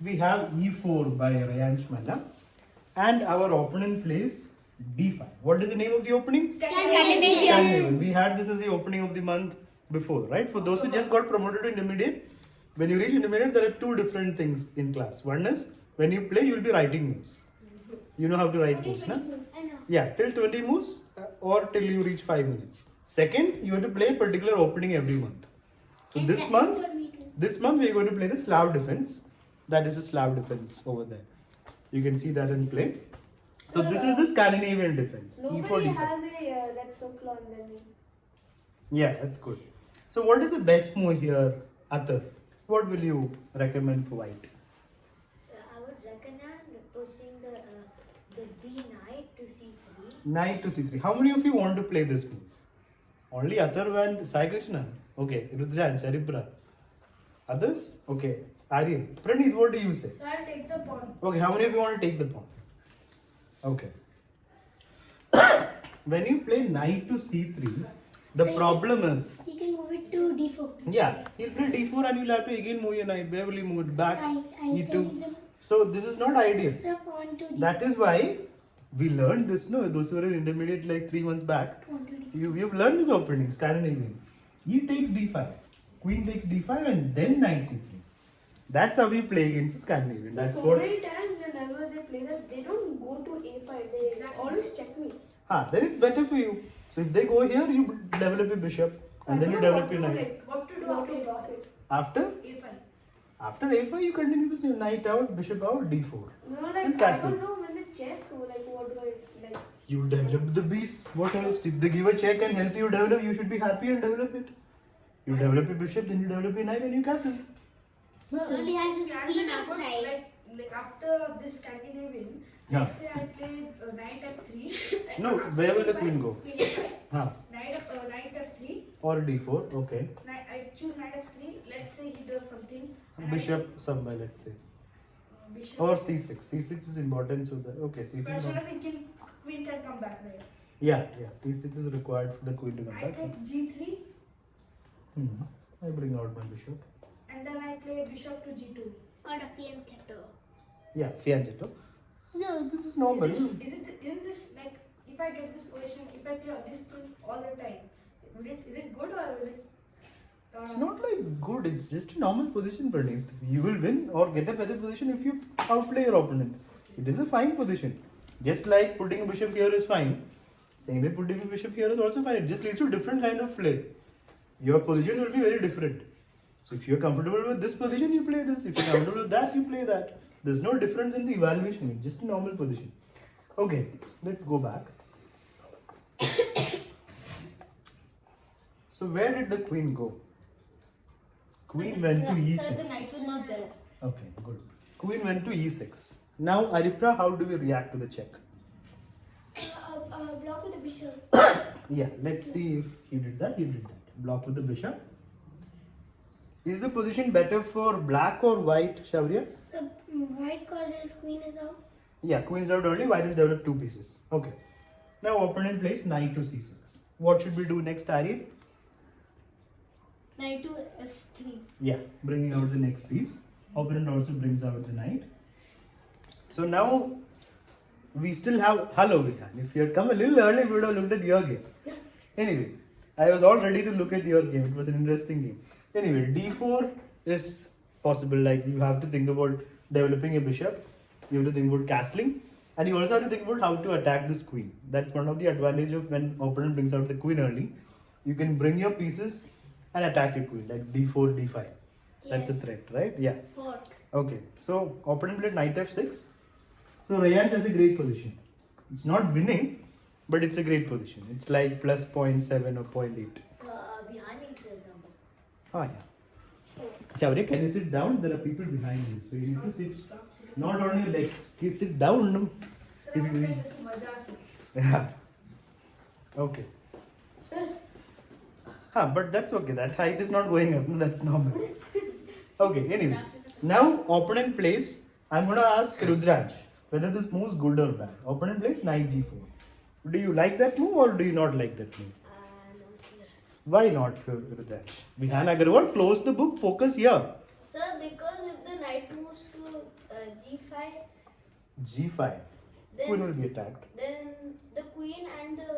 we have e4 by Rayansh Malla, and our opponent plays d5. What is the name of the opening? Scandinavian. We had this as the opening of the month before, right? For those who just got promoted to intermediate, when you reach intermediate, there are two different things in class. One is when you play, you will be writing moves. You know how to write moves, na? Yeah, till 20 moves or till you reach 5 minutes. Second, you have to play a particular opening every month. So this month we are going to play the Slav defense. That is the Slav defense over there. You can see that in play. So this is the Scandinavian defense. Nobody has a red circle on their name. Yeah, that's good. So what is the best move here, Athar? What will you recommend for white? So I would recommend pushing the D knight to c3. Knight to c3. How many of you want to play this move? Only Athar and Sai Krishna. Okay, Rudra and Charipra. Others? Okay. Aryan. Praneeth, what do you say? I'll take the pawn. Okay, how many of you want to take the pawn? Okay. When you play knight to c3, the problem is... He can move it to d4. Yeah, he'll play d4 and you'll have to again move your knight. Where will you move it? Back, e2. So this is not ideal. So pawn to d4. That is why we learned this, no? Those who were in intermediate like 3 months back. Pawn to d4. You've learned this opening, Scandinavian. E takes d5, queen takes d5 and then knight c3. That's how we play against Scandinavian. So, That's so what... many times whenever they play that, they don't go to a5. They always check me. Then it's better for you. So if they go here, you develop a bishop and then you develop your knight. What to do after block it? After? a5. After a5, you continue this knight out, bishop out, d4. No, like And I castle. don't know when they check. Like what do I like? You develop the beast. What else? If they give a check and help you develop, you should be happy and develop it. You develop a bishop, then you develop a knight and you castle. So he has his queen outside. Like after this Scandinavian, Yeah. let's say I play knight f3. No, where will the queen go? Queen f5. Huh. Knight f3. Or d4, okay. I choose knight f3. Let's say he does something. and Bishop somewhere, let's say. Bishop. Or c6. c6 is important, so that, okay, c6. But so not- that queen can come back, right? Yeah, c6 is required for the queen to come I back. take g3 I bring out my bishop. and then I play bishop to g2. Got a fianchetto. Yeah, fianchetto. Yeah, this is normal. Isn't this like if I get this position, if I play this thing all the time, is it good or will it? It's not like good, it's just a normal position, Praneeth. You will win or get a better position if you outplay your opponent. It is a fine position. Just like putting a bishop here is fine, same way putting a bishop here is also fine. It just leads to different kind of play. Your position will be very different. So if you're comfortable with this position, you play this. If you're comfortable with that, you play that. There's no difference in the evaluation, it's just a normal position. Okay, let's go back. So where did the queen go? Queen went to e6. So the knight was not there. Okay, good. Queen went to e6. Now, Aripra, how do we react to the check? Block with the bishop. Yeah, let's see if he did that. He did that. Block with the bishop. Is the position better for black or white, Shaurya? So white causes queen is out. Yeah, queen's out early. White has developed two pieces. Okay. Now, opponent plays knight to c6. What should we do next, Aryan? Knight to f3. Yeah, bringing out the next piece. Opponent also brings out the knight. So now we still have. Hello, Vihan. If you had come a little early, we would have looked at your game. Anyway, I was all ready to look at your game. It was an interesting game. Anyway, d4 is possible. Like you have to think about developing a bishop. You have to think about castling. And you also have to think about how to attack this queen. That's one of the advantage of when opponent brings out the queen early. You can bring your pieces and attack your queen like d4, d5. That's a threat, right? Yeah. Fork. Okay. So opponent played knight f6. So Rayansh has a great position. It's not winning, but it's a great position. It's like plus 0.7 or 0.8. So behind needs some. Ah, yeah. Shaurya, can you sit down? There are people behind you. So you need to sit not on your legs. You sit down. No? So If I you- play this Madras. Yeah. Okay. Sir, But that's okay. That height is not going up. That's normal. Okay, anyway. Now opponent plays. I'm going to ask Rudransh whether this move is good or bad. Opponent plays knight g4. Do you like that move or do you not like that move? No, here. Why not, Rudransh? Vihan Agarwal, close the book. Focus here. Sir, because if the knight moves to g5, G5. then Queen will be attacked. then the queen and the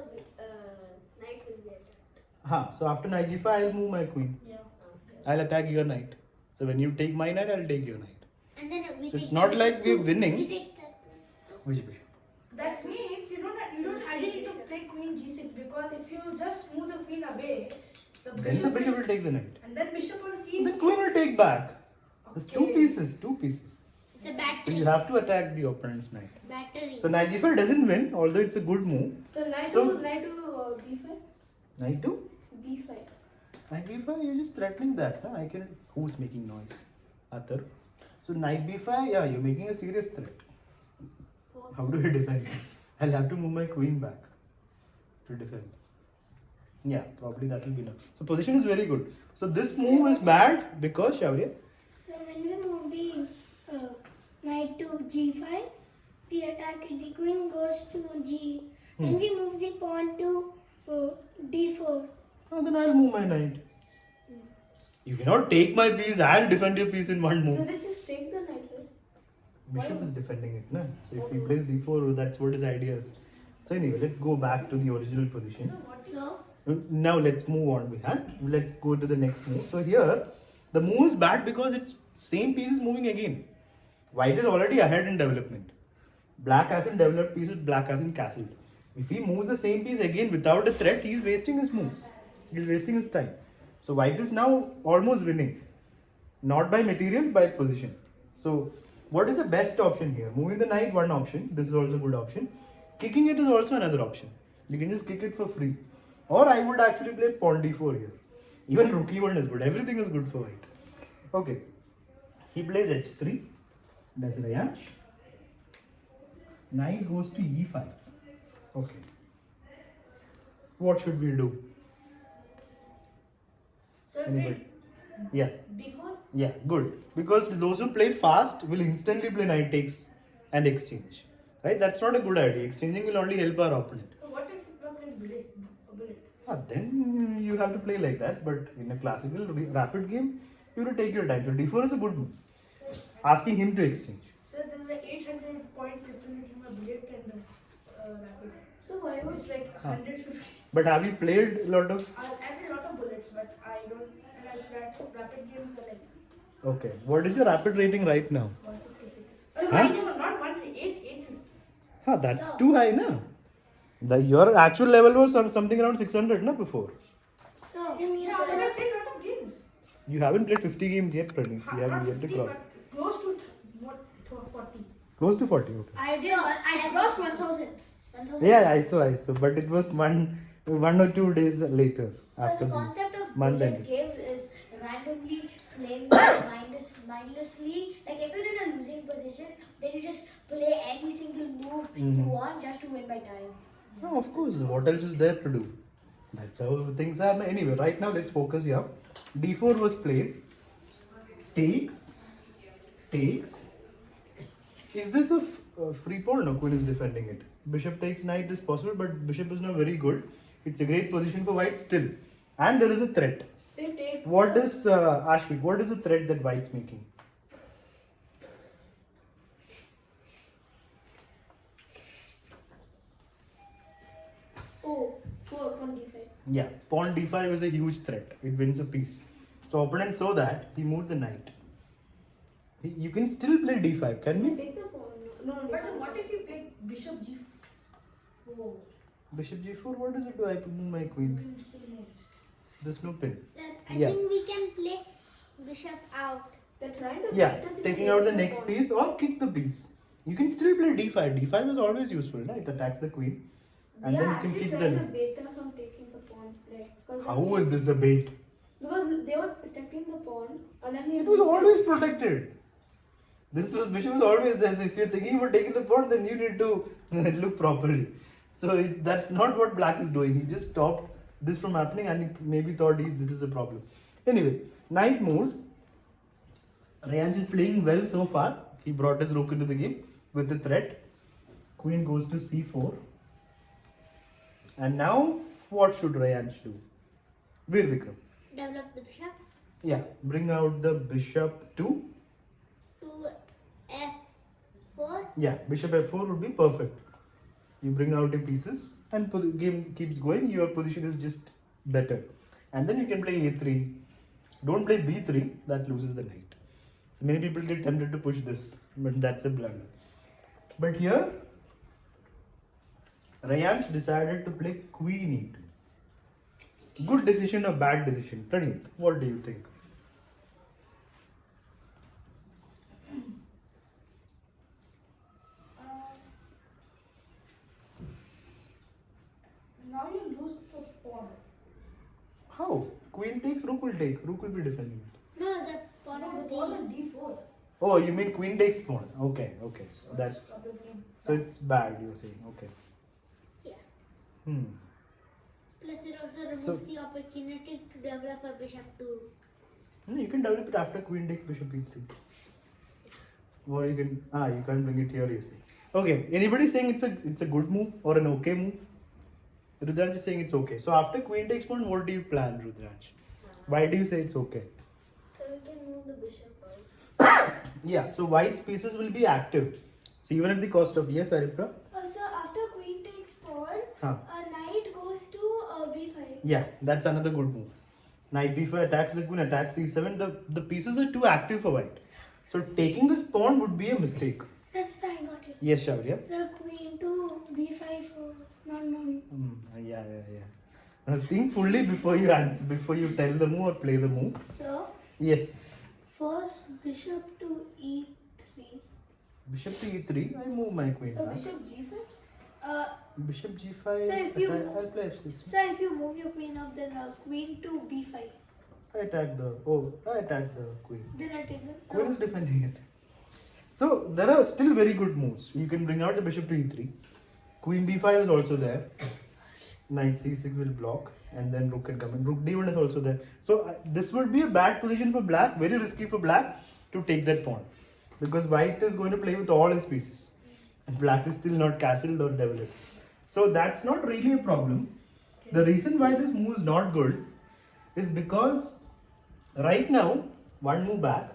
knight will be attacked. So after knight G5, I'll move my queen. Yeah. Okay. I'll attack your knight. So when you take my knight, I'll take your knight. And then we So take it's not the like we're bishop. winning. We take that. Which bishop? That means you don't ideally need to play queen g6 because if you just move the queen away, Then the bishop will take the knight. and then bishop on c. Then queen will take back. There's two Okay. pieces. It's a So battery. you have to attack the opponent's knight. Battery. So knight G5 doesn't win, although it's a good move. So knight So- to b5, Knight to b5. knight B5, you're just threatening that. Huh? I can. Who's making noise? Athar. So knight B5, yeah, you're making a serious threat. How do I defend? I'll have to move my queen back to defend. Yeah, probably that will be enough. So position is very good. So this move is bad because Shaurya. So when we move the knight to g5, we attack it. The queen goes to g. Then we move the pawn to d4. Oh, then I'll move my knight. You cannot take my piece and defend your piece in one So move. let's just take the knight, right? Bishop is defending it, na? So if he plays d4, that's what his idea is. So anyway, let's go back to the original position. So Now let's move on. Let's go to the next move. So here, the move is bad because it's same piece is moving again. White is already ahead in development. Black hasn't developed pieces. Black hasn't castled. If he moves the same piece again without a threat, he is wasting his moves. He is wasting his time. So white is now almost winning, not by material, by position. So what is the best option here? Moving the knight, one option. This is also a good option. Kicking it is also another option. You can just kick it for free. Or I would actually play pawn d4 here. Even rook e1 is good. Everything is good for white. Okay. He plays h3. Does Rayansh. Knight goes to e5. Okay. What should we do? So Anybody? Yeah. d4. Yeah, good. Because those who play fast will instantly play knight takes and exchange. Right? That's not a good idea. Exchanging will only help our opponent. So what if you play bullet? Then you have to play like that. But in a classical rapid game, you have to take your time. So d4 is a good move. So, Asking him to exchange. so there's like 800 points difference between the bullet and the rapid. So why was it's like 150? But have you played a lot of... I have a lot of bullets, but I don't. And I rapid games are like Okay. What is your rapid rating right now? 156. So Huh? no, not 850. That's too high, na? Your actual level was something around 600, na, before. so Yeah, but I played a lot of games. You haven't played 50 games yet, Praneeth. You Not haven't yet to 50, cross. but close to to 40. Close to 40, okay. I crossed 1000. Yeah, I saw. But it was one or 2 days later So after the the concept of month bullet ended. game is randomly playing mindlessly. Like if you're in a losing position, then you just play any single move you want just to win by time. Oh, of course. What else is there to do? That's how things are. Anyway, right now let's focus here. D4 was played. Takes. Is this a free pawn? No, queen is defending it. Bishop takes knight is possible, but bishop is not very good. It's a great position for white still. And there is a threat. So you take. What is, Ashvik, what is the threat that white's making? Oh, 425. Yeah, pawn d5 is a huge threat. It wins a piece. So opponent saw that, he moved the knight. You can still play d5, can we? Take the pawn. No. But so what if you play bishop g4? Bishop g4, what does it do? I move my You queen. can still move. There's no pin. Sir, I Yeah. think we can play bishop out. They're trying to Yeah, beat us in taking the out the pawn. next piece or kick the piece. You can still play d5. d5 is always useful, right? It attacks the queen. And They then are you can actually kick the trying to knight. bait us on taking the pawn. Like, How is this a bait? Because they were protecting the pawn and then It was always protected. Bishop was always there. So if you're thinking about taking the pawn, then you need to look properly. So that's not what black is doing. He just stopped this from happening and he maybe thought this is a problem. Anyway, knight move. Rayansh is playing well so far. He brought his rook into the game with the threat. Queen goes to c4. And now, what should Rayansh do? Veer Vikram. Develop the bishop. Yeah, bring out the bishop to. To F4. Yeah, bishop f4 would be perfect. You bring out your pieces and the game keeps going. Your position is just better. And then you can play a3. Don't play b3, that loses the knight. So many people get tempted to push this, but that's a blunder. But here, Rayansh decided to play queen e2. Good decision or bad decision? Pranit, what do you think? Now you lose the pawn. How? Queen takes, rook will take. Rook will be defending it. No, the pawn No, on the the pawn D. on d4. Oh, you mean queen takes pawn? Okay, okay. So That's it's probably so it's bad. You're saying okay. Yeah. Hmm. Plus, it also removes So- the opportunity to develop a bishop to. No, you can develop it after queen takes bishop e3. Or you can you can't bring it here. You see. Okay. Anybody saying it's a good move or an okay move? Rudranj is saying it's okay. So after queen takes pawn, what do you plan, Rudranj? Why do you say it's okay? So we can move the bishop out. Yeah. So white's pieces will be active. So even at the cost of yes, Aripra. So after queen takes pawn, Huh. knight goes to b5. Yeah, that's another good move. Knight b5 attacks the queen, attacks e7. The pieces are too active for white. So taking this pawn would be a mistake. So, I got it. Yes, Shaurya. So, queen to b5. No. Yeah. Think fully before you answer, before you tell the move or play the move. So Yes. first bishop to e3. Bishop to e3. I move my queen So back. bishop g5. Bishop g5. So if you I'll play f6. So if you move your queen up, then queen to b5. I attack the queen. Then I take the Queen is defending it. So there are still very good moves. You can bring out the bishop to e3. Queen b5 is also there. Knight c6 will block, and then rook can come in. Rook d1 is also there. So this would be a bad position for black. Very risky for black to take that pawn, because white is going to play with all his pieces, and black is still not castled or developed. So that's not really a problem. The reason why this move is not good is because right now, one move back,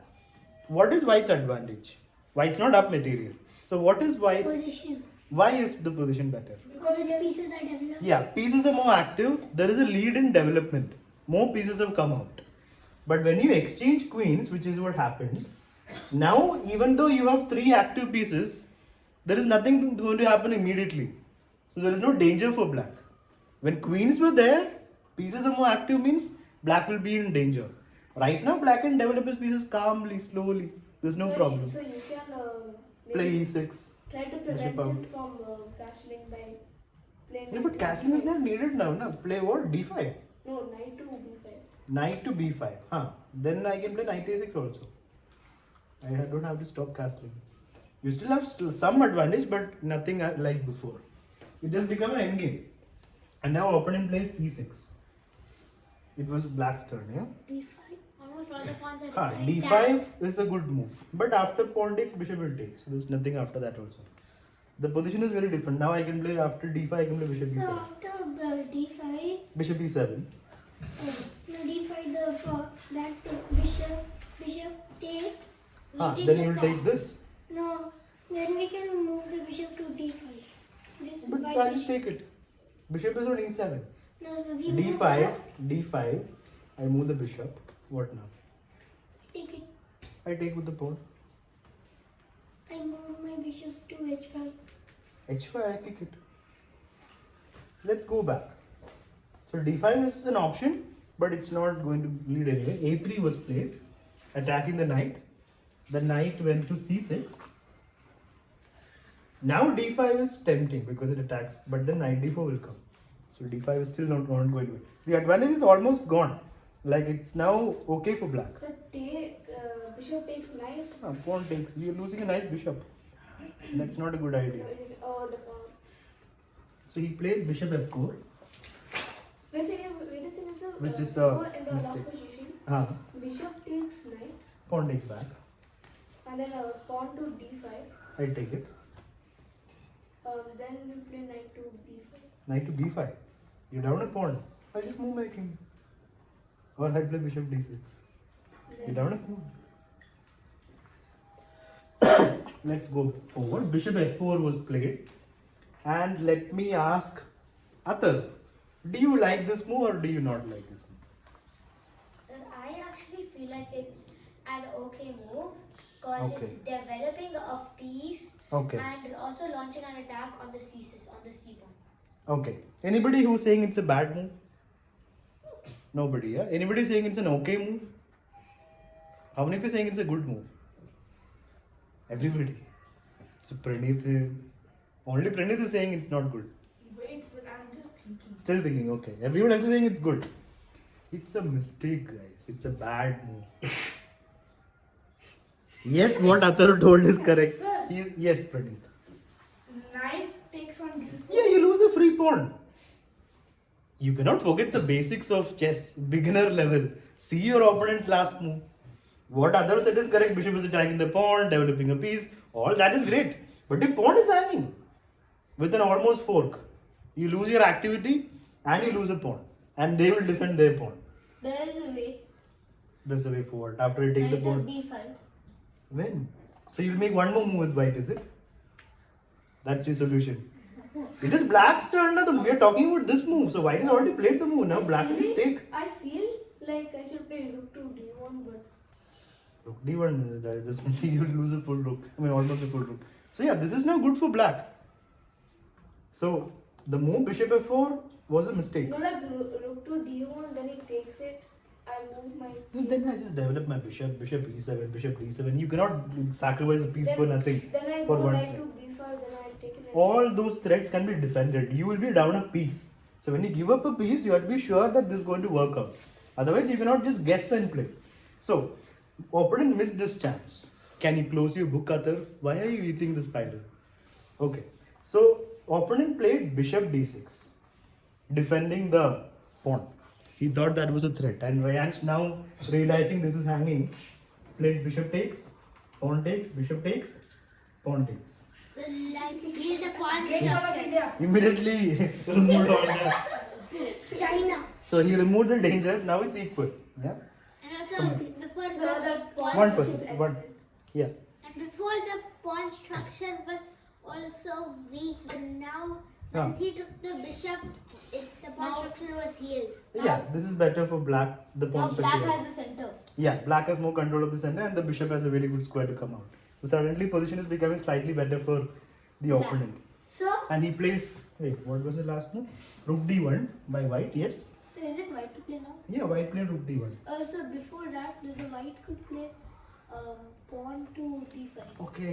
what is white's advantage? White's not up material. So what is white? Position. Why is the position better? Because its pieces are developed. Yeah, pieces are more active. There is a lead in development. More pieces have come out. But when you exchange queens, which is what happened, now even though you have 3 active pieces, there is nothing going to happen immediately. So there is no danger for black. When queens were there, pieces are more active means black will be in danger. Right now, black can develop his pieces calmly, slowly. There's no problem. So you can Play maybe e6. try to bishop prevent him out. from castling by playing. Yeah, but castling is not needed now. Na? Play what? d5. No, knight to b5. Knight to b5. Then I can play knight a6 also. I don't have to stop castling. You still have some advantage, but nothing like before. It has become an endgame. And now opponent plays e6. It was black's turn, yeah? d5. Almost all the pawns are Ha, defined. d5 is a good move. But after pawn takes, bishop will take. So there's nothing after that also. The position is very different. Now I can play after d5, I can play bishop So e7. after d5, Bishop e7. no d5 that bishop takes. We take Then the you will pawn. take this. No, then we can move the bishop to d5. This But by I'll just take it. Bishop is on e7. No, so we move d5, the, d5. I move the bishop. What now? take it. I take with the pawn. I move my bishop to h5. h5, I kick it. Let's go back. So d5 is an option, but it's not going to lead anywhere. a3 was played, attacking the knight. The knight went to c6. Now d5 is tempting because it attacks, but then knight d4 will come. So d5 is still not going to win. The advantage is almost gone. Like it's now okay for black. So take bishop takes knight. Pawn takes. We are losing a nice bishop. That's not a good idea. Oh, the pawn. So he plays bishop f4. Wait a second, sir. Which is before in the mistake. lock position, Ah, bishop takes knight, pawn takes back. and then pawn to d5. I take it. Then we play knight to b5. Knight to b5. You're down a pawn. I just move my king. Or I play bishop d6. You're down a pawn. Let's go forward. Bishop f4 was played. And let me ask Atal, do you like this move or do you not like this move? So I actually feel like it's an okay move because Okay. it's developing a piece Okay. and also launching an attack on the C pawn. Okay. Anybody who's saying it's a bad move? Nobody, yeah? Anybody saying it's an okay move? How many of you are saying it's a good move? Everybody. So Pranith, only Pranith is saying it's not good. Wait, sir, I'm just thinking. Still thinking, okay. Everyone else is saying it's good. It's a mistake, guys. It's a bad move. Yes, what Athar told is correct. Sir. Yes, Pranith. Knight takes on d4. Yeah, you lose a free pawn. You cannot forget the basics of chess, beginner level. See your opponent's last move. What Athar said is correct. Bishop is attacking the pawn, developing a piece. All that is great. But the pawn is hanging with an almost fork. You lose your activity and you lose a pawn. And they will defend their pawn. There is a way. There's a way forward. After you take the Knight pawn. b5. When? So you'll make one more move with white, is it? That's your solution. It is black's turn now. We are talking about this move. So white has already played the move. Now black will take. I feel like I should play rook to d1, but Rook d1, this means you will lose a full rook. I mean almost a full rook. So yeah, this is now good for black. So the move bishop f4 was a mistake. no, like rook to d1, then he takes it. I move my. Then I just develop my bishop e7, bishop d7. You cannot sacrifice a piece for nothing. Then I For go one knight threat. to b5, then I take it. All those threats can be defended. You will be down a piece. So when you give up a piece, you have to be sure that this is going to work out. Otherwise, you cannot just guess and play. So, opponent missed this chance. Can you close your book, Athar? Why are you eating the spiral? Okay. So, opponent played bishop d6, defending the pawn. He thought that was a threat. And Rayansh now, realizing this is hanging, played bishop takes, pawn takes, bishop takes, pawn takes. So like here's the pawn Get out of structure. India. Immediately removed all the. China. So he removed the danger. Now it's equal. Yeah. And also before So the that pawn One structure person. is One. excellent. Yeah. and before the pawn structure was also weak, but now Ah. once he took the bishop, the pawn structure was healed. Yeah. This is better for black. The Now pawn black structure. has the center. Yeah. Black has more control of the center, and the bishop has a very good square to come out. So suddenly position is becoming slightly better for the opponent. So And he plays. Wait. What was the last move? Rook d1 by white. Yes. So is it white to play now? Yeah. White played rook d1. So before that, the white could play pawn to d5. Okay.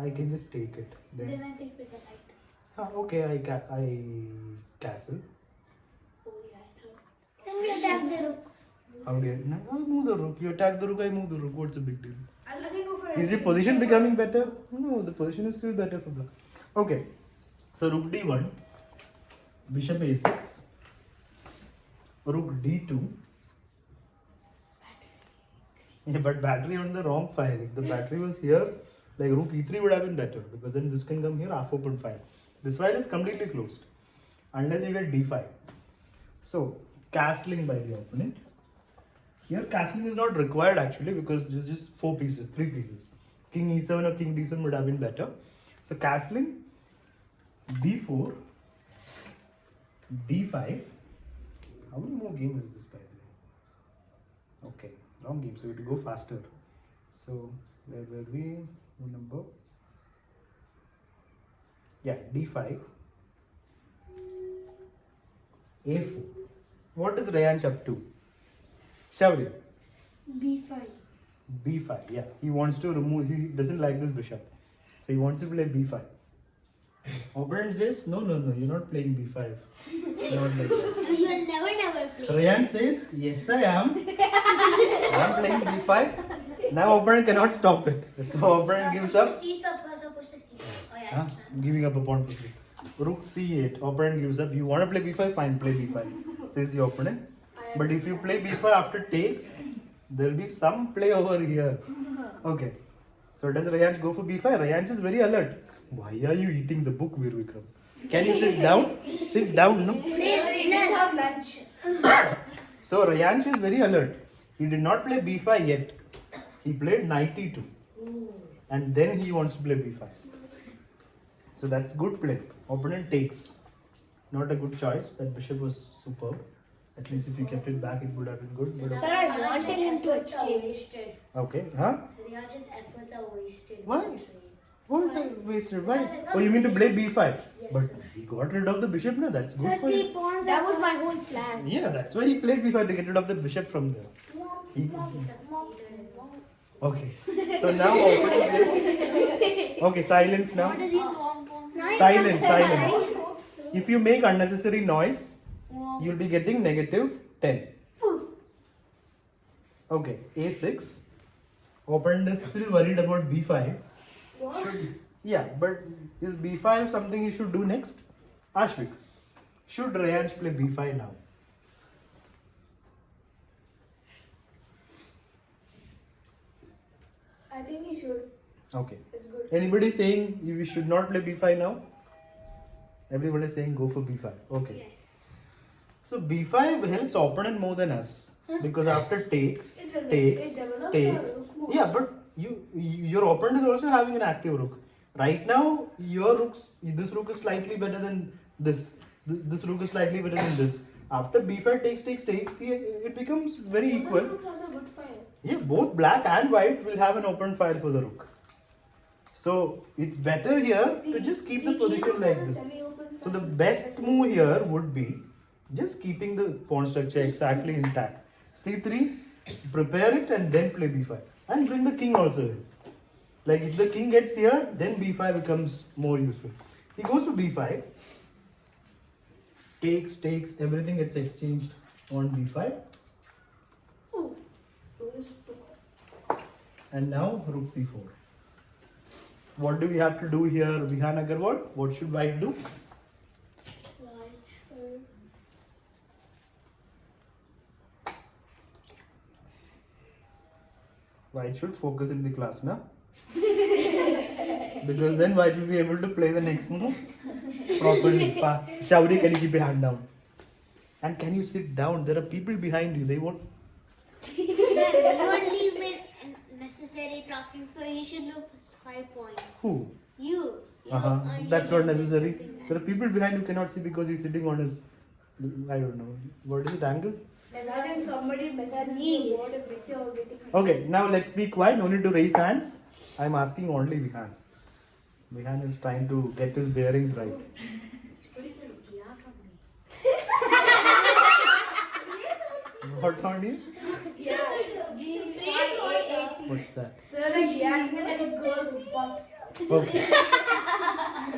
I can just take it. Then Then. I take with the knight. Okay. I castle. Oh yeah, I thought. Then we attack the rook. How do you? No, I move the rook. You attack the rook. I move the rook. What's the big deal? I'll again go for Is the position becoming better? No, the position is still better for black. Okay. So rook d1, bishop a6, rook d2. Yeah, but battery on the wrong file. If the battery was here, like rook e3 would have been better because then this can come here, half open file. This file is completely closed unless you get d5. So castling by the opponent. Here castling is not required actually because it's just 4 pieces, 3 pieces. King e7 or king d7 would have been better. So castling d4, d5. How many more games is this by the way? Okay, long game, so we have to go faster. So where were we? What number? Yeah, d5, a4. What is Rayansh up to? Shaurya. B5. b5. Yeah, he wants to remove. He doesn't like this bishop, so he wants to play b5. Opponent says, no, you're not playing b5. Not like that. you'll never play. Rayan says, yes, I am. I'm playing b5. Now opponent cannot stop it. So opponent gives up. Push the C, push the C. Oh yeah, Huh? it's done. Giving up a pawn quickly. Rook c8. Opponent gives up. You want to play b5? Fine, play b5. Says the opponent. But if you play b5 after takes, there will be some play over here. Okay. So does Rayansh go for b5? Rayansh is very alert. Why are you eating the book, Veer Vikram? Can you sit down? Sit down, no? Please have lunch. So Rayansh is very alert. He did not play b5 yet. He played knight e2. And then he wants to play b5. So that's good play. Opponent takes. Not a good choice. That bishop was superb. At least if you kept it back, it would have been good. But Sir, I wanted him to efforts are exchange. wasted. okay, huh? Riyaj's efforts are wasted. Why? What wasted? Why? Oh, you mean to play b5? Yes, But sir. he got rid of the bishop now. That's good Sir, for the you. pawns That are was my whole plan. Yeah, that's why he played b5 to get rid of the bishop from there. He, He succeeded. okay. So now opponent plays. Okay, silence now. What is he wrong for? Silence, silence. If you make unnecessary noise, you'll be getting negative 10. Okay, a6. Opponent is still worried about b5. Should, yeah, but is b5 something he should do next? Ashvik, should Rayansh play b5 now? I think he should. Okay. It's good. Anybody saying we should not play b5 now? Everyone is saying go for b5. Okay. So b5 helps opponent more than us because after takes, It takes, develops takes. a rook more. Yeah, but your opponent is also having an active rook. Right now, this rook is slightly better than this. This rook is slightly better than this. After b5 takes, it becomes very equal. Both rooks has a good fire. Yeah, both black and white will have an open file for the rook. So it's better here to just keep the position like this. Semi-open So the fire. best move here would be just keeping the pawn structure exactly intact. c3, prepare it and then play b5. And bring the king also in. Like if the king gets here, then b5 becomes more useful. He goes to b5. Takes, everything gets exchanged on b5. And now rook c4. What do we have to do here, Vihan Agarwal? What should white do? White should focus in the class, na? Because then white will be able to play the next move properly, fast. Shauri, can you keep your hand down? And can you sit down? There are people behind you. They won't. Sir, you only miss necessary talking, so you should look 5 points. Who? You. That's not necessary. There are people behind who cannot see because he's sitting on his. I don't know. What is it? Angle? Imagine somebody messaging me about a picture or getting. Okay, now let's be quiet. No need to raise hands. I'm asking only Vihan. Vihan is trying to get his bearings right. What on you? What's that? Sir, like react like a girl's butt. Okay.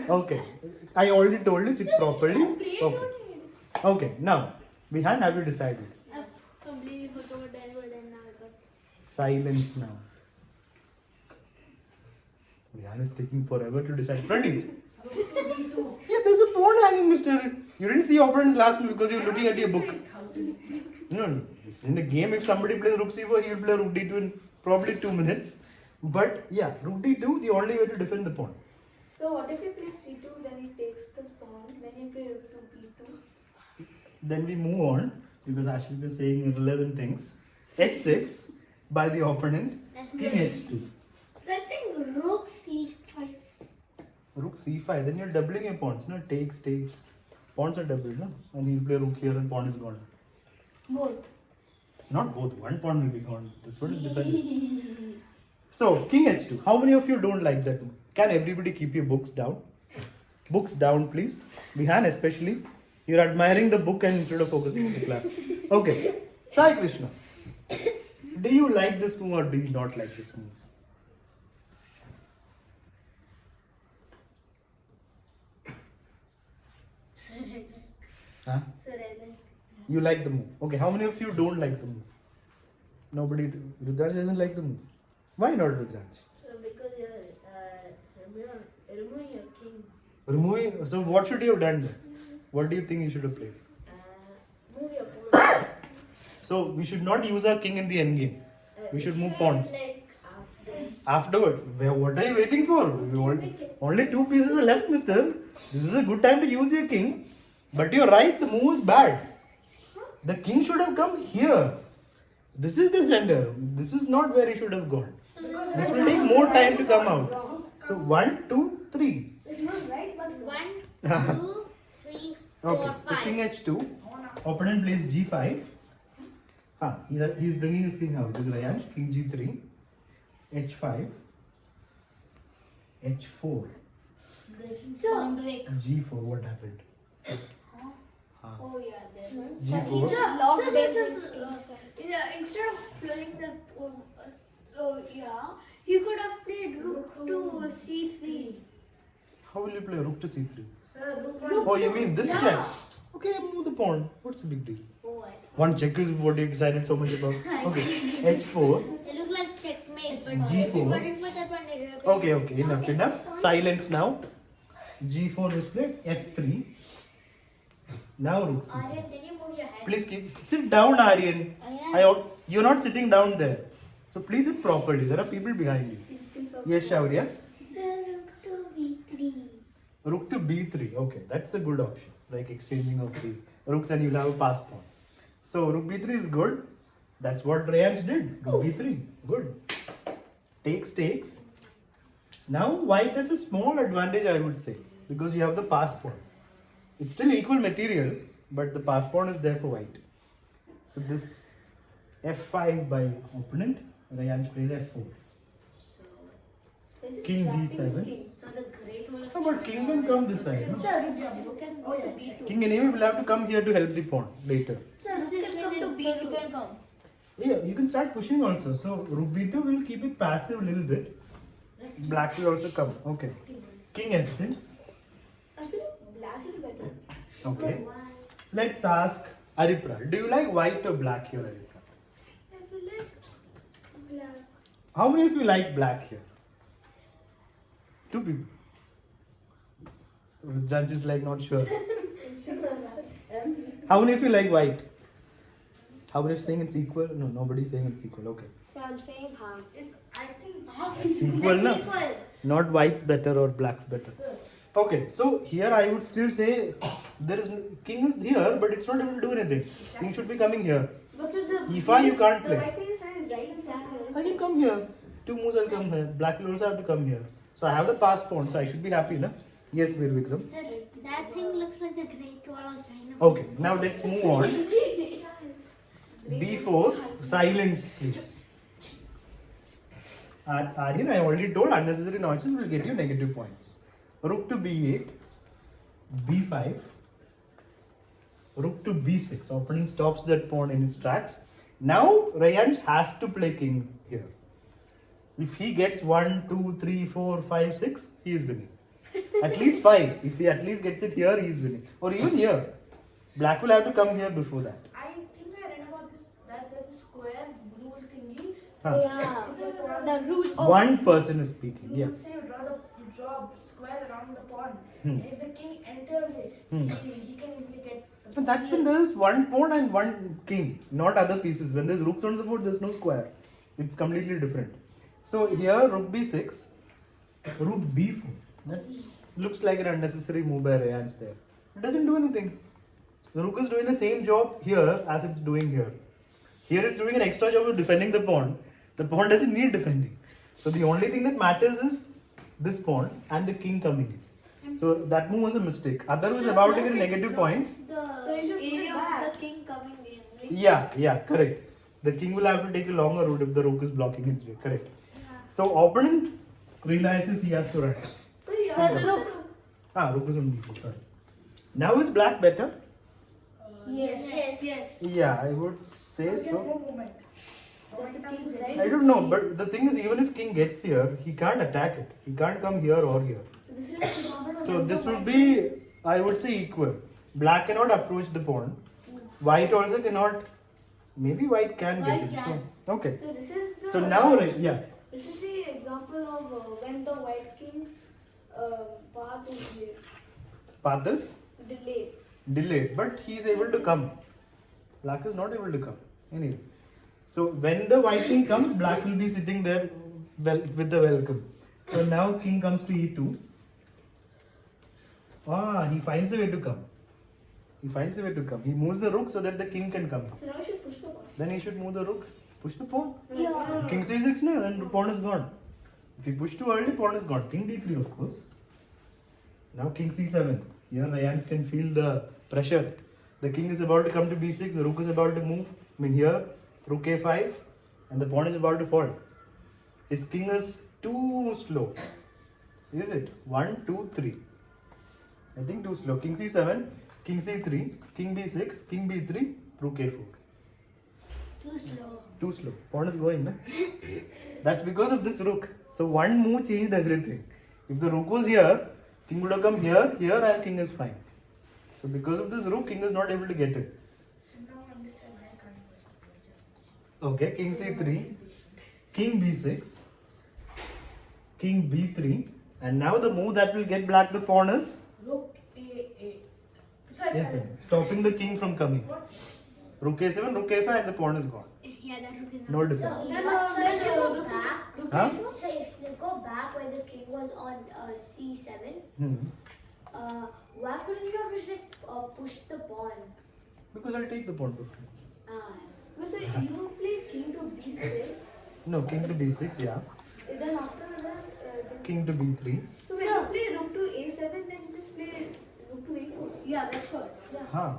Okay. I already told you sit properly. Okay. Okay. Now, Vihan, have you decided? I've completely forgot what I would and now I got. Silence now. Vihan is taking forever to decide. Pranit. Yeah, there's a pawn hanging, mister. You didn't see opponent's last move because you're looking at your book. No. In a game, if somebody plays rook c4, he will play rook d2 in probably 2 minutes. But yeah, rook d2, the only way to defend the pawn. So what if he plays c2, then he takes the pawn, then he plays rook to b2? Then we move on because Ashik is saying irrelevant things. h6 by the opponent. King h2. So I think rook c5. Rook c5. Then you're doubling your pawns. No, takes. Pawns are doubled, no? And he'll play rook here and pawn is gone. Both. Not both. One pawn will be gone. This one is defended. So, king h2. How many of you don't like that move? Can everybody keep your books down? Books down, please. Vihan especially. You're admiring the book and instead of focusing on the class. Okay. Sai Krishna. Do you like this move or do you not like this move? Huh? You like the move. Okay, how many of you don't like the move? Nobody. Rudraj doesn't like the move. Why not Rudraj? So because you're removing your king. Removing. So what should you have done then? What do you think you should have played? Move your pawn. So we should not use our king in the endgame. We should move pawns. Like after. Afterward, what are you waiting for? Only 2 pieces are left, mister. This is a good time to use your king. But you're right, the move is bad. The king should have come here. This is the center. This is not where he should have gone. This will take more time to come out. So 1, 2, 3. So he was right, but 1, 2, 3, 4, Okay. So 5. king h2. Opponent plays g5. He's bringing his king out. This is Rayansh. King g3. h5. h4. so g4. What happened? oh yeah, there. g4. Instead of playing the he could have played rook to c3. How will you play rook to c3? Sir, rook Oh, you mean this check? Okay, move the pawn. What's the big deal? Oh, One check is what you're excited so much about. Okay, h4. It looked like checkmate. G4. Okay, enough. Silence now. G4 is played. F3. Now rook c3. Aryan, can you move your hand? Please sit down, Aryan. You're not sitting down there. So please sit properly. There are people behind you. Yes, Shaurya. Rook to b3. Rook to b3. Okay, that's a good option. Like exchanging of the rooks and you'll have a pass pawn. So rook b3 is good. That's what Rayansh did. Rook b3. Good. Takes. Now white has a small advantage, I would say, because you have the pass pawn. It's still equal material, but the pass pawn is there for white. So this f5 by opponent. Rayansh plays f4. King g7. So the great one of No, but king can come this side. No? Sir, rook can go to b2. King anyway will have to come here to help the pawn later. Sir, rook can come to b2. can come. Yeah, you can start pushing also. So rook b2 will keep it passive a little bit. Black will also come. Okay. King f6. I feel like black is better. Okay. Let's ask Aripra. Do you like white or black here, Aripra? I feel like black. How many of you like black here? 2 people. Rudransh is like not sure. How many of you like white? How many are saying it's equal? No, nobody's saying it's equal. Okay. So I'm saying half. I think It's equal, na? Not white's better or black's better. Okay, so here I would still say there is king is here, but it's not able to do anything. King should be coming here. But sir, the If you can't the play. white thing is standing right in center. I can come here. 2 moves I'll come here. Black will also have to come here. So I have the pass pawn, so I should be happy, na? Yes, Veer Vikram. Sir, that thing looks like the Great Wall of China. Okay, now let's move on. B4, silence please. Aryan, I already told unnecessary noises will get you negative points. Rook to B8, B5, rook to B6. Opponent stops that pawn in his tracks. Now Rayansh has to play king here. If he gets 1, 2, 3, 4, 5, 6, he is winning. At least 5. If he at least gets it here, he is winning. Or even here. Black will have to come here before that. I think I read about this that there's a square rule thingy. Huh. Yeah. The root of One person is speaking. You Yes. say you draw a square around the pawn. Hmm. If the king enters it, he can easily get. And that's when there is one pawn and one king, not other pieces. When there's rooks on the board, there's no square. It's completely different. So here, rook b6, rook b4. That looks like an unnecessary move by Rayansh there. It doesn't do anything. The rook is doing the same job here as it's doing here. Here it's doing an extra job of defending the pawn. The pawn doesn't need defending. So the only thing that matters is this pawn and the king coming in. So that move was a mistake. Adar was about to get negative points. so you should put it Area back. of the king coming in. Yeah, correct. The king will have to take a longer route if the rook is blocking its way. Correct. So opponent realizes he has to run. So you But have the rook. Rook is on b4. Sorry. Now is black better? Yes. Yeah, I would say Get so. more movement. So the king's right. I don't know, but the thing is, even if king gets here, he can't attack it. He can't come here or here. So this is an example of So this would be, I would say, equal. Black cannot approach the pawn. White also cannot. Maybe white can get White it. can. So, okay. So this is the. So now, yeah. This is the example of when the white king's path is Path is delayed. delayed, but he is able to come. Black is not able to come. Anyway. So when the white king comes, black will be sitting there with the welcome. So now king comes to e2. He finds a way to come. He moves the rook so that the king can come. So now you should push the pawn. Then he should move the rook. Push the pawn. Yeah. King c6 now, then the pawn is gone. If you push too early, pawn is gone. King d3, of course. Now king c7. Here Ryan can feel the pressure. The king is about to come to b6, the rook is about to move. I mean here, rook a5, and the pawn is about to fall. His king is too slow. Is it? 1, 2, 3. I think too slow. King c7, king c3, king b6, king b3, rook a4. Too slow. Too slow. Pawn is going, na? That's because of this rook. So one move changed everything. If the rook was here, king would have come here, here, and king is fine. So because of this rook, king is not able to get it. So now I understand why I can't push. Okay, king c3, king b6, king b3, and now the move that will get black the pawn is Rook a. So I yes, said. stopping the king from coming. What? Rook a7, rook a5, and the pawn is gone. Yeah, that rook is No not. defense. So if you go back, Huh? so if you go back where the king was on c7, Hmm. why couldn't you have just like pushed the pawn? Because I'll take the pawn for free. So you played king to b6. No, king to b6, yeah. Then after that, King to b3. so when you play rook to a7, then just play rook to a4. Yeah, that's what. Yeah. Huh.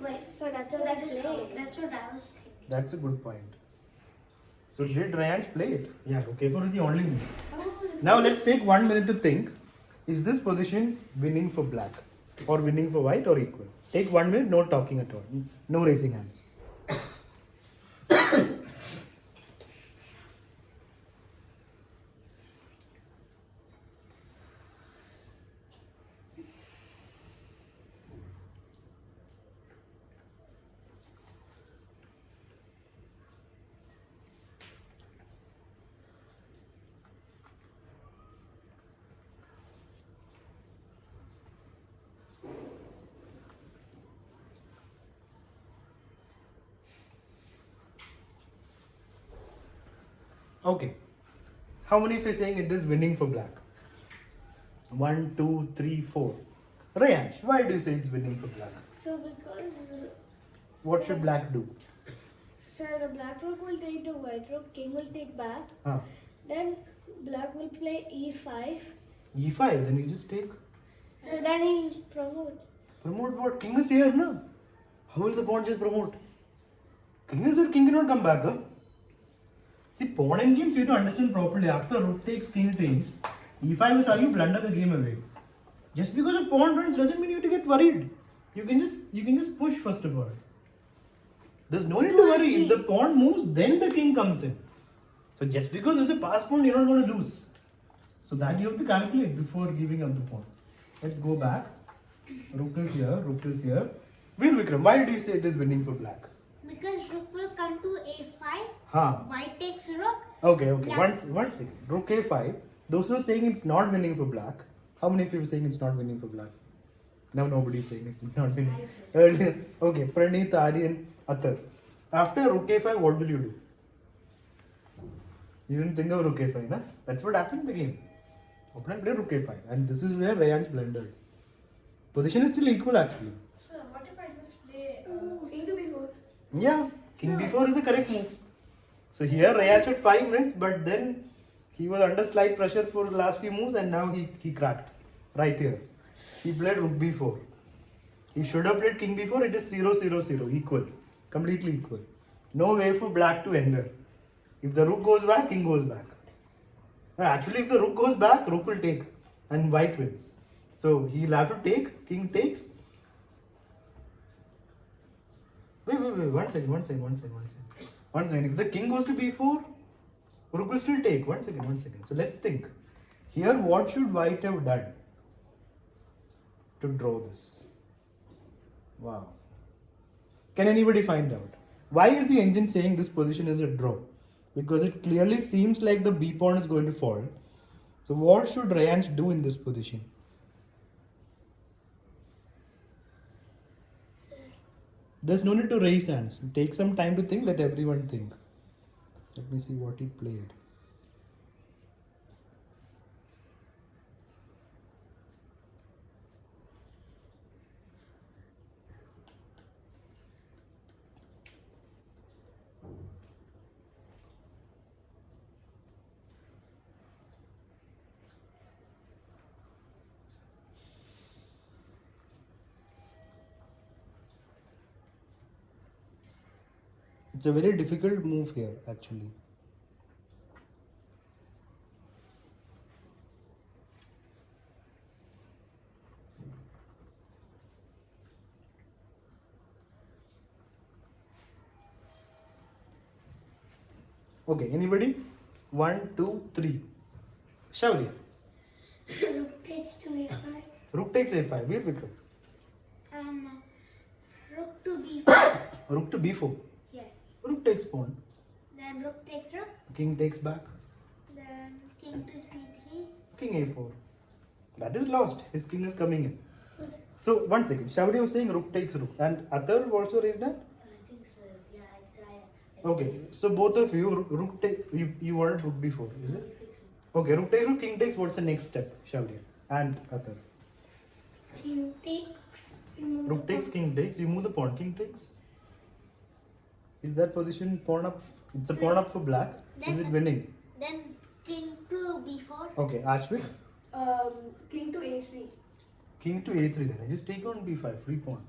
Wait, so that's So what I that's played. how- That's what I was thinking. That's a good point. So did Rayansh play it? Yeah, okay, for is the only move. Now let's take 1 minute to think. Is this position winning for black? Or winning for white or equal? Take 1 minute, no talking at all. No raising hands. Okay. How many of you are saying it is winning for black? 1, 2, 3, 4. Rayansh, why do you say it's winning for black? So because What should black do? sir, the black rook will take the white rook, king will take back. Huh. Then black will play e5. E5, then you just take. So then he'll promote. Promote what? King is here, na? How will the pawn just promote? King is here, king cannot come back, huh? See, pawn and games you have to understand properly. After rook takes, king takes, e5 is how you blunder the game away. Just because a pawn runs doesn't mean you have to get worried. You can just push first of all. There's no need to worry. If the pawn moves, then the king comes in. So just because there's a pass pawn, you're not going to lose. So that you have to calculate before giving up the pawn. Let's go back. Rook is here, rook is here. Veer Vikram, why do you say it is winning for black? Because rook will come to a5, Huh. white takes rook. Okay. Yeah. One second. Rook a5. Those who are saying it's not winning for black, how many of you are saying it's not winning for black? Now nobody is saying it's not winning. Earlier. Okay. Praneeth, Aryan, Athar. After rook a5, what will you do? You didn't think of rook a5, na? That's what happened in the game. Opponent played rook a5. And this is where Rayansh blundered. Position is still equal actually. So what if I just play king to b4? Yeah, king b4 is the correct move. So here Rayansh had 5 minutes, but then he was under slight pressure for the last few moves and now he cracked. Right here. He played rook b4. He should have played king b4. It is 0, 0, 0. Equal. Completely equal. No way for black to enter. If the rook goes back, king goes back. Actually, if the rook goes back, rook will take and white wins. So he'll have to take, king takes. Wait, 1 second. One second. If the king goes to b4, rook will still take. 1 second. So let's think. Here, what should white have done to draw this? Wow. Can anybody find out? Why is the engine saying this position is a draw? Because it clearly seems like the b pawn is going to fall. So what should Rayansh do in this position? There's no need to raise hands. Take some time to think. Let everyone think. Let me see what he played. It's a very difficult move here, actually. Okay, anybody? 1, 2, 3. Shaurya. Rook takes to a5. Rook takes a5. Wait, Vikram. Rook to b4. Rook to b4. Yes. Rook takes pawn. Then rook takes rook. King takes back. Then king to c3. King a4. That is lost. His king is coming in. So, 1 second. Shaurya was saying rook takes rook. And Athar also raised that? I think so. Yeah, Okay. So, both of you, rook take, you wanted rook b4, is it? Okay, rook takes rook, king takes. What's the next step, Shaurya? And Athar. King takes. Remove Rook the takes, pawn. king takes. You move the pawn, king takes. Is that position pawn up? It's a pawn up for black. Is it winning? Then king to b4. Okay, Ashwin. King to a3. King to a3 then. I just take on b5, free pawn.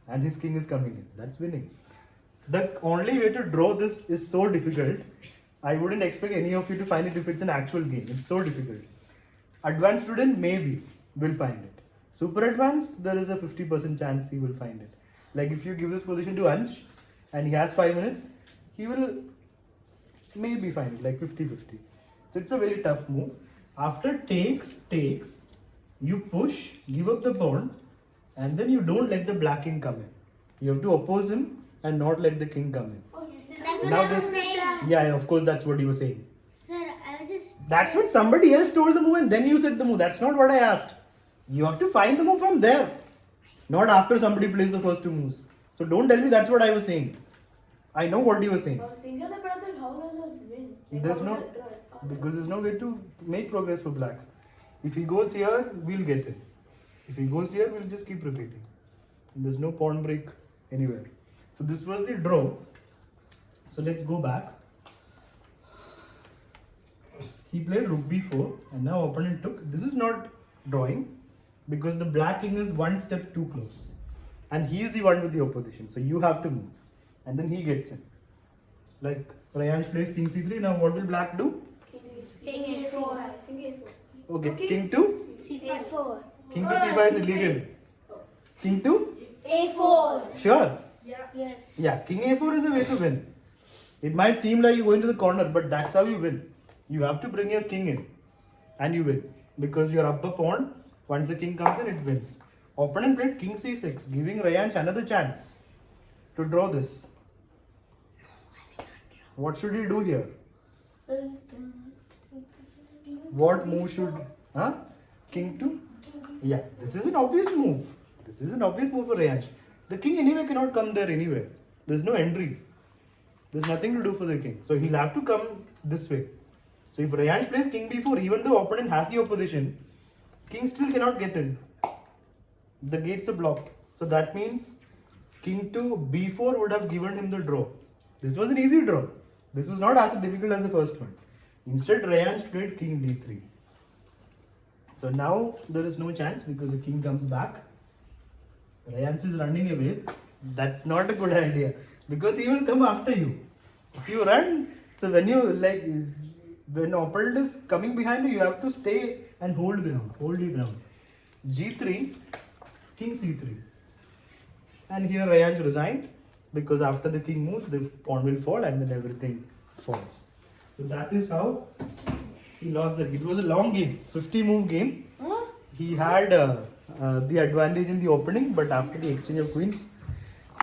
And his king is coming in. That's winning. The only way to draw this is so difficult. I wouldn't expect any of you to find it if it's an actual game. It's so difficult. Advanced student, maybe, will find it. Super advanced, there is a 50% chance he will find it. Like if you give this position to Ansh and he has 5 minutes, he will maybe find it, like 50-50. So it's a very tough move. After takes, you push, give up the pawn, and then you don't let the black king come in. You have to oppose him and not let the king come in. That's what Now I was this- saying. Yeah, of course, that's what he was saying. Sir, I was just. That's when somebody else told the move and then you said the move. That's not what I asked. You have to find the move from there, not after somebody plays the first 2 moves. So don't tell me that's what I was saying. I know what he was saying. I was thinking that, but I was like, how does this win? Like, There's how no, does it draw? because there's no way to make progress for black. If he goes here, we'll get it. If he goes here, we'll just keep repeating. There's no pawn break anywhere. So this was the draw. So let's go back. He played rook b4 and now opponent took. This is not drawing because the black king is 1 step too close. And he is the one with the opposition. So you have to move. And then he gets in. Like Rayansh plays king c3. Now what will black do? King a4. King a4. Okay, king to A4. king to c5 is illegal. King to A4. sure. Yeah. Yeah, king a4 is a way to win. It might seem like you go into the corner, but that's how you win. You have to bring your king in and you win because your upper pawn, once the king comes in, it wins. Opponent played king c6, giving Rayansh another chance to draw this. What should he do here? What move should... Huh? King to? Yeah, this is an obvious move. This is an obvious move for Rayansh. The king anyway cannot come there anywhere. There's no entry. There's nothing to do for the king. So he'll have to come this way. So if Rayansh plays king b4, even though opponent has the opposition, king still cannot get in. The gates are blocked. So that means king to b4 would have given him the draw. This was an easy draw. This was not as difficult as the first one. Instead, Rayansh played king d3. So now there is no chance because the king comes back. Rayansh is running away. That's not a good idea because he will come after you. If you run, so when you like, when opponent is coming behind you, you have to stay and hold ground. Hold your ground. G3, king c3. And here Rayansh resigned because after the king moves, the pawn will fall and then everything falls. So that is how he lost that game. It was a long game, 50 move game. He had the advantage in the opening, but after the exchange of queens,